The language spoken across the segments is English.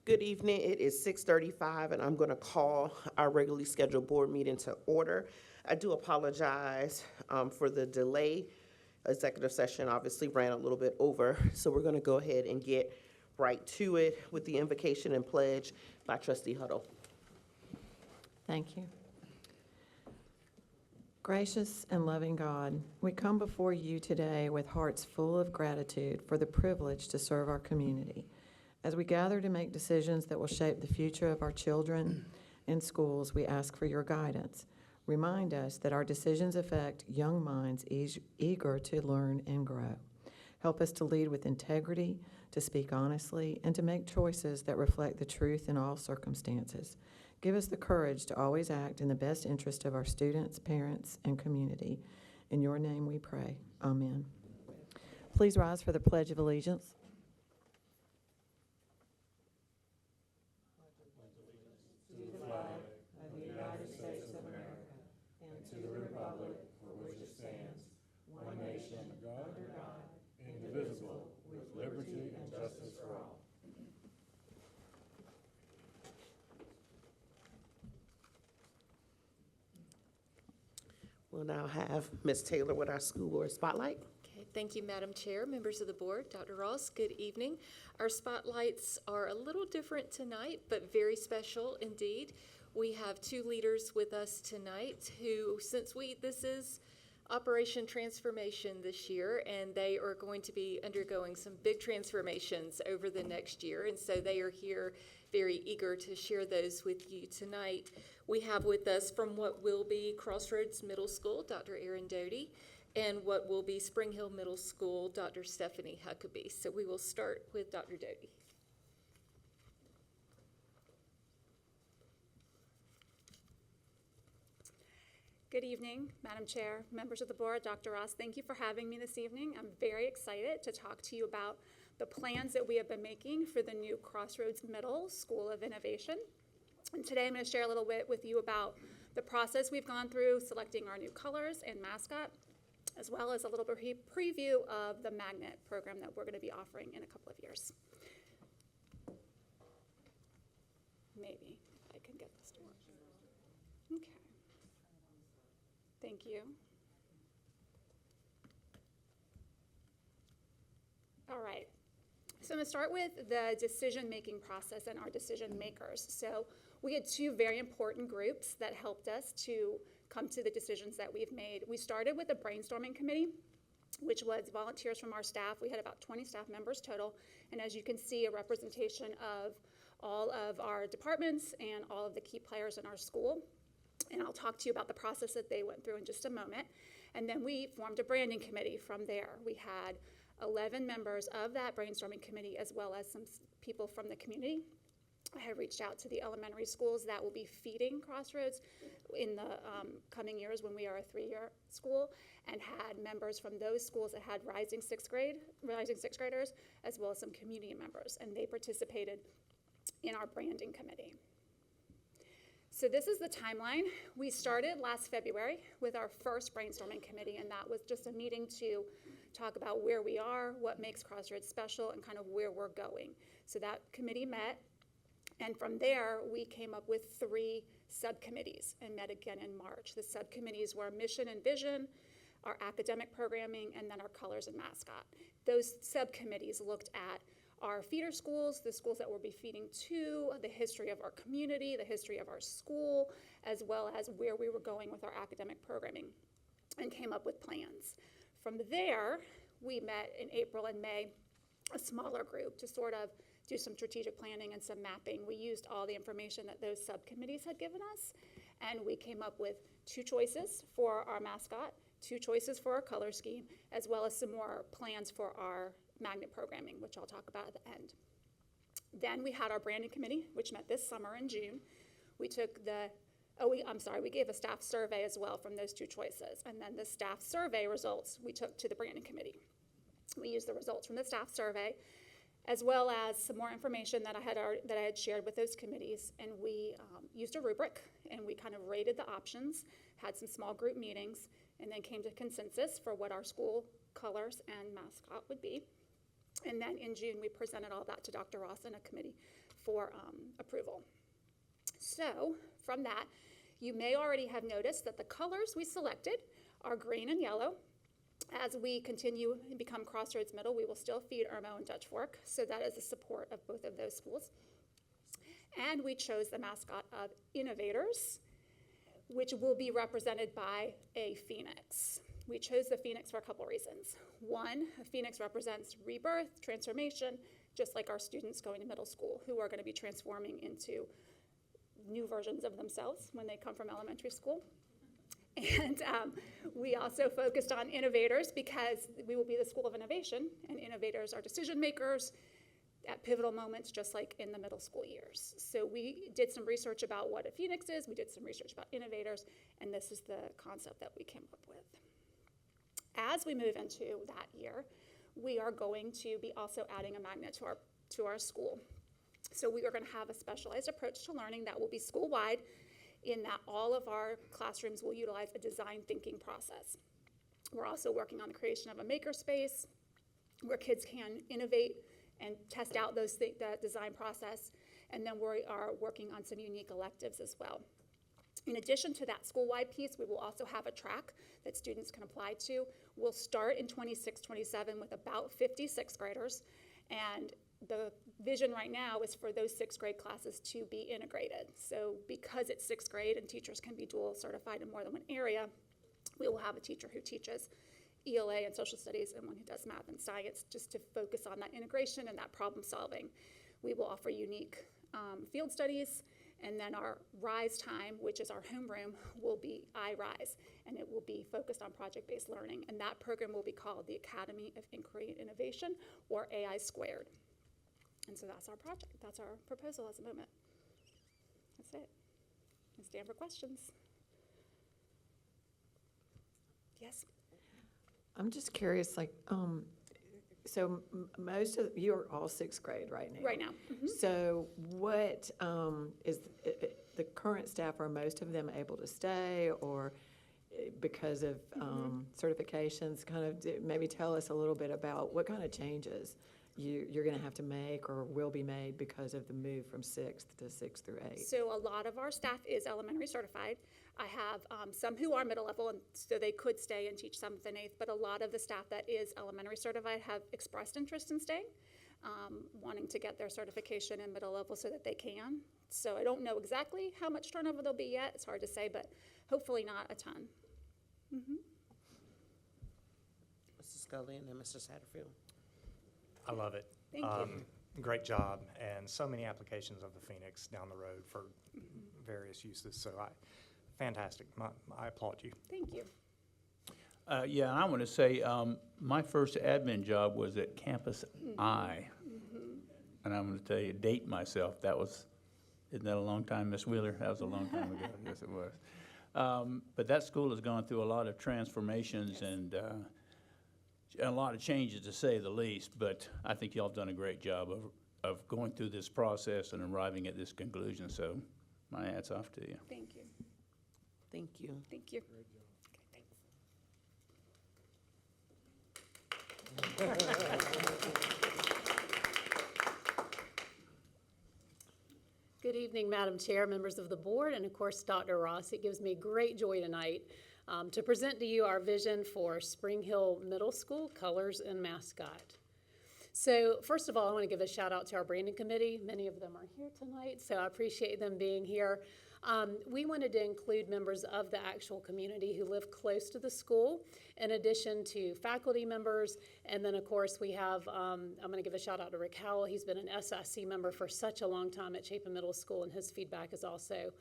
Good evening. It is 6:35, and I'm going to call our regularly scheduled board meeting to order. I do apologize for the delay. Executive session obviously ran a little bit over, so we're going to go ahead and get right to it with the invocation and pledge by Trustee Huddle. Thank you. Gracious and loving God, we come before you today with hearts full of gratitude for the privilege to serve our community. As we gather to make decisions that will shape the future of our children and schools, we ask for your guidance. Remind us that our decisions affect young minds eager to learn and grow. Help us to lead with integrity, to speak honestly, and to make choices that reflect the truth in all circumstances. Give us the courage to always act in the best interest of our students, parents, and community. In your name we pray. Amen. Please rise for the Pledge of Allegiance. Indivisible, with liberty and justice for all. We'll now have Ms. Taylor with our school board spotlight. Okay, thank you, Madam Chair, members of the board, Dr. Ross, good evening. Our spotlights are a little different tonight, but very special indeed. We have two leaders with us tonight who, this is Operation Transformation this year, and they are going to be undergoing some big transformations over the next year, and so they are here very eager to share those with you tonight. We have with us from what will be Crossroads Middle School, Dr. Erin Doty, and what will be Spring Hill Middle School, Dr. Stephanie Huckabee. So we will start with Dr. Doty. Good evening, Madam Chair, members of the board, Dr. Ross. Thank you for having me this evening. I'm very excited to talk to you about the plans that we have been making for the new Crossroads Middle School of Innovation. And today I'm going to share a little bit with you about the process we've gone through selecting our new colors and mascot, as well as a little preview of the magnet program that we're going to be offering in a couple of years. Maybe I can get this to work. Okay. Thank you. All right. So I'm going to start with the decision-making process and our decision makers. So we had two very important groups that helped us to come to the decisions that we've made. We started with a brainstorming committee, which was volunteers from our staff. We had about 20 staff members total. And as you can see, a representation of all of our departments and all of the key players in our school. And I'll talk to you about the process that they went through in just a moment. And then we formed a branding committee from there. We had 11 members of that brainstorming committee, as well as some people from the community. I have reached out to the elementary schools that will be feeding Crossroads in the coming years when we are a 3-year school, and had members from those schools that had rising sixth graders, as well as some community members, and they participated in our branding committee. So this is the timeline. We started last February with our first brainstorming committee, and that was just a meeting to talk about where we are, what makes Crossroads special, and kind of where we're going. So that committee met, and from there, we came up with 3 subcommittees and met again in March. The subcommittees were mission and vision, our academic programming, and then our colors and mascot. Those subcommittees looked at our feeder schools, the schools that we'll be feeding to, the history of our community, the history of our school, as well as where we were going with our academic programming, and came up with plans. From there, we met in April and May, a smaller group, to sort of do some strategic planning and some mapping. We used all the information that those subcommittees had given us, and we came up with 2 choices for our mascot, 2 choices for our color scheme, as well as some more plans for our magnet programming, which I'll talk about at the end. Then we had our branding committee, which met this summer in June. We took we gave a staff survey as well from those 2 choices. And then the staff survey results we took to the branding committee. We used the results from the staff survey, as well as some more information that I had shared with those committees. And we used a rubric, and we kind of rated the options, had some small group meetings, and then came to consensus for what our school colors and mascot would be. And then in June, we presented all that to Dr. Ross in a committee for approval. So from that, you may already have noticed that the colors we selected are green and yellow. As we continue and become Crossroads Middle, we will still feed Irmo and Dutch Fork, so that is the support of both of those schools. And we chose the mascot of Innovators, which will be represented by a phoenix. We chose the phoenix for a couple reasons. One, a phoenix represents rebirth, transformation, just like our students going to middle school who are going to be transforming into new versions of themselves when they come from elementary school. And we also focused on innovators because we will be the school of innovation, and innovators are decision makers at pivotal moments, just like in the middle school years. So we did some research about what a phoenix is, we did some research about innovators, and this is the concept that we came up with. As we move into that year, we are going to be also adding a magnet to our school. So we are going to have a specialized approach to learning that will be school-wide, in that all of our classrooms will utilize a design thinking process. We're also working on the creation of a makerspace where kids can innovate and test out the design process, and then we are working on some unique electives as well. In addition to that school-wide piece, we will also have a track that students can apply to. We'll start in 26-27 with about 50 sixth graders, and the vision right now is for those sixth grade classes to be integrated. So because it's sixth grade and teachers can be dual certified in more than one area, we will have a teacher who teaches ELA and social studies and one who does math and science, just to focus on that integration and that problem solving. We will offer unique field studies, and then our RISE time, which is our homeroom, will be iRISE, and it will be focused on project-based learning. And that program will be called the Academy of Inquiry and Innovation, or AI Squared. And so that's our project. That's our proposal at the moment. That's it. I stand for questions. Yes? I'm just curious, like, so most of, you're all sixth grade right now? Right now. Mhm. So what is the current staff, are most of them able to stay, or because of certifications? Kind of maybe tell us a little bit about what kind of changes you're going to have to make or will be made because of the move from 6th to 6 through 8. So a lot of our staff is elementary certified. I have some who are middle level, and so they could stay and teach 7th and 8th, but a lot of the staff that is elementary certified have expressed interest in staying, wanting to get their certification in middle level so that they can. So I don't know exactly how much turnover there'll be yet. It's hard to say, but hopefully not a ton. Mrs. Scully and then Mr. Satterfield. I love it. Thank you. Great job, and so many applications of the Phoenix down the road for various uses. So fantastic. I applaud you. Thank you. Yeah, and I want to say, my first admin job was at Campus I. And I'm going to tell you, date myself, isn't that a long time, Miss Wheeler? That was a long time ago. Yes, it was. But that school has gone through a lot of transformations and a lot of changes, to say the least. But I think y'all have done a great job of going through this process and arriving at this conclusion. So my hat's off to you. Thank you. Thank you. Thank you. Good evening, Madam Chair, members of the board, and of course, Dr. Ross. It gives me great joy tonight to present to you our vision for Spring Hill Middle School colors and mascot. So first of all, I want to give a shout out to our branding committee. Many of them are here tonight, so I appreciate them being here. We wanted to include members of the actual community who live close to the school, in addition to faculty members. And then, of course, we have, I'm going to give a shout out to Rick Howell. He's been an SIC member for such a long time at Chapin Middle School, and his feedback is also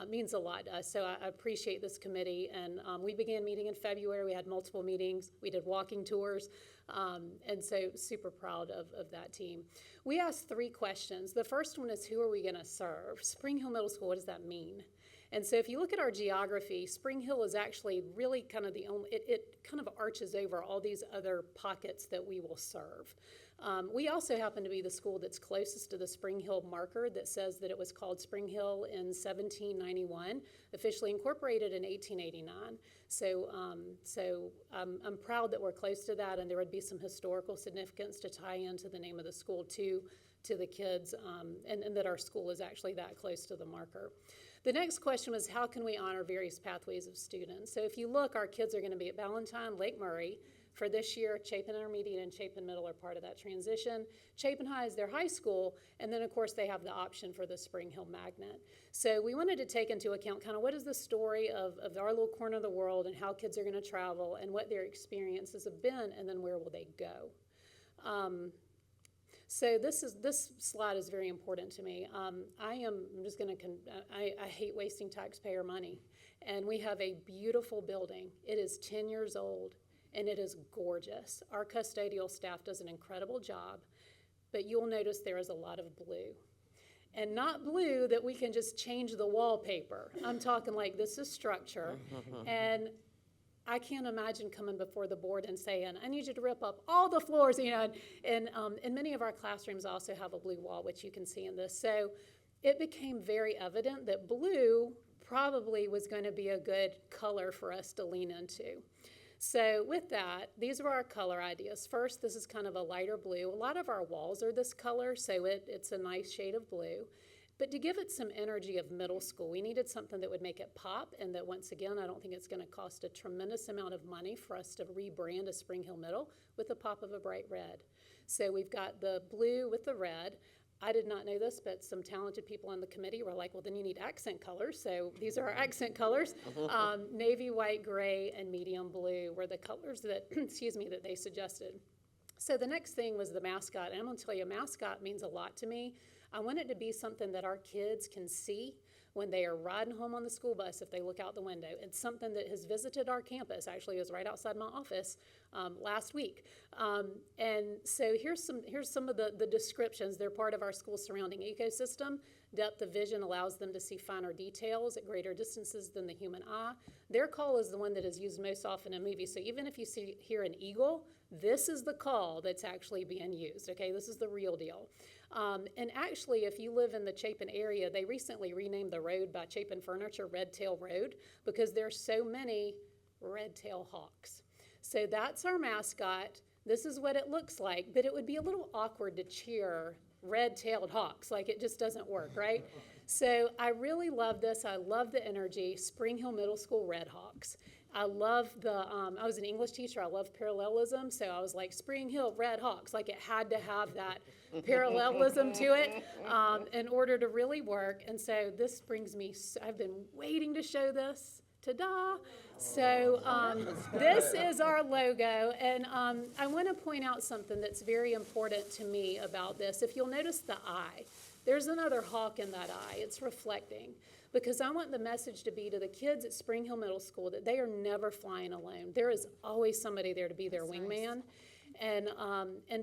means a lot to us. So I appreciate this committee. And we began meeting in February. We had multiple meetings. We did walking tours. And so super proud of that team. We asked 3 questions. The first one is, who are we going to serve? Spring Hill Middle School, what does that mean? And so if you look at our geography, Spring Hill is actually really kind of the only, it kind of arches over all these other pockets that we will serve. We also happen to be the school that's closest to the Spring Hill marker that says that it was called Spring Hill in 1791, officially incorporated in 1889. So, I'm proud that we're close to that, and there would be some historical significance to tie into the name of the school to to the kids, and that our school is actually that close to the marker. The next question was, how can we honor various pathways of students? So if you look, our kids are going to be at Ballantyne, Lake Murray. For this year, Chapin Intermediate and Chapin Middle are part of that transition. Chapin High is their high school, and then of course they have the option for the Spring Hill Magnet. So we wanted to take into account kind of what is the story of our little corner of the world and how kids are going to travel and what their experiences have been, and then where will they go. So this slide is very important to me. I hate wasting taxpayer money. And we have a beautiful building. It is 10 years old, and it is gorgeous. Our custodial staff does an incredible job, but you'll notice there is a lot of blue. And not blue that we can just change the wallpaper. I'm talking like this is structure. And I can't imagine coming before the board and saying, I need you to rip up all the floors, and many of our classrooms also have a blue wall, which you can see in this. So it became very evident that blue probably was going to be a good color for us to lean into. So with that, these are our color ideas. First, this is kind of a lighter blue. A lot of our walls are this color, so it's a nice shade of blue. But to give it some energy of middle school, we needed something that would make it pop, and that once again, I don't think it's going to cost a tremendous amount of money for us to rebrand a Spring Hill Middle with the pop of a bright red. So we've got the blue with the red. I did not know this, but some talented people on the committee were like, well, then you need accent colors. So these are our accent colors. Navy, white, gray, and medium blue were the colors that, that they suggested. So the next thing was the mascot. And I'm going to tell you, mascot means a lot to me. I want it to be something that our kids can see when they are riding home on the school bus if they look out the window. It's something that has visited our campus. Actually, it was right outside my office last week. And so here's some of the descriptions. They're part of our school surrounding ecosystem. Depth of vision allows them to see finer details at greater distances than the human eye. Their call is the one that is used most often in movies. So even if you hear an eagle, this is the call that's actually being used, okay? This is the real deal. And actually, if you live in the Chapin area, they recently renamed the road by Chapin Furniture Red Tail Road because there's so many red-tailed hawks. So that's our mascot. This is what it looks like, but it would be a little awkward to cheer red-tailed hawks. Like, it just doesn't work, right? So I really love this. I love the energy. Spring Hill Middle School Red Hawks. I love I was an English teacher. I love parallelism. So I was like, Spring Hill Red Hawks. Like, it had to have that parallelism to it in order to really work. And so this brings me, I've been waiting to show this. Ta-da! So this is our logo, and I want to point out something that's very important to me about this. If you'll notice the eye, there's another hawk in that eye. It's reflecting, because I want the message to be to the kids at Spring Hill Middle School that they are never flying alone. There is always somebody there to be their wingman. And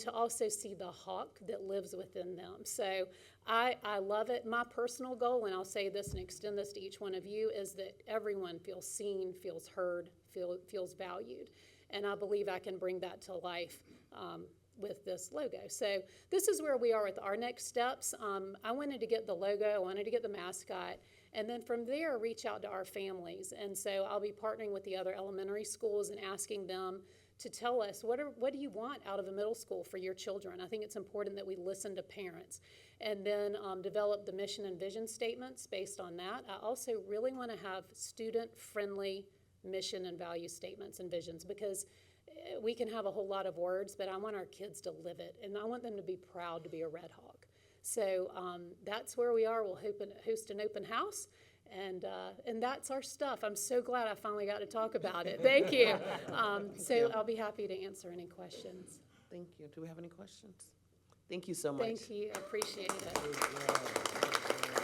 to also see the hawk that lives within them. So I love it. My personal goal, and I'll say this and extend this to each one of you, is that everyone feels seen, feels heard, feels valued. And I believe I can bring that to life with this logo. So this is where we are with our next steps. I wanted to get the logo, I wanted to get the mascot, and then from there reach out to our families. And so I'll be partnering with the other elementary schools and asking them to tell us what do you want out of a middle school for your children. I think it's important that we listen to parents and then develop the mission and vision statements based on that. I also really want to have student-friendly mission and value statements and visions, because we can have a whole lot of words, but I want our kids to live it, and I want them to be proud to be a Red Hawk. So that's where we are. We'll host an open house. And that's our stuff. I'm so glad I finally got to talk about it. Thank you. So I'll be happy to answer any questions. Thank you. Do we have any questions? Thank you so much. Thank you. I appreciate it.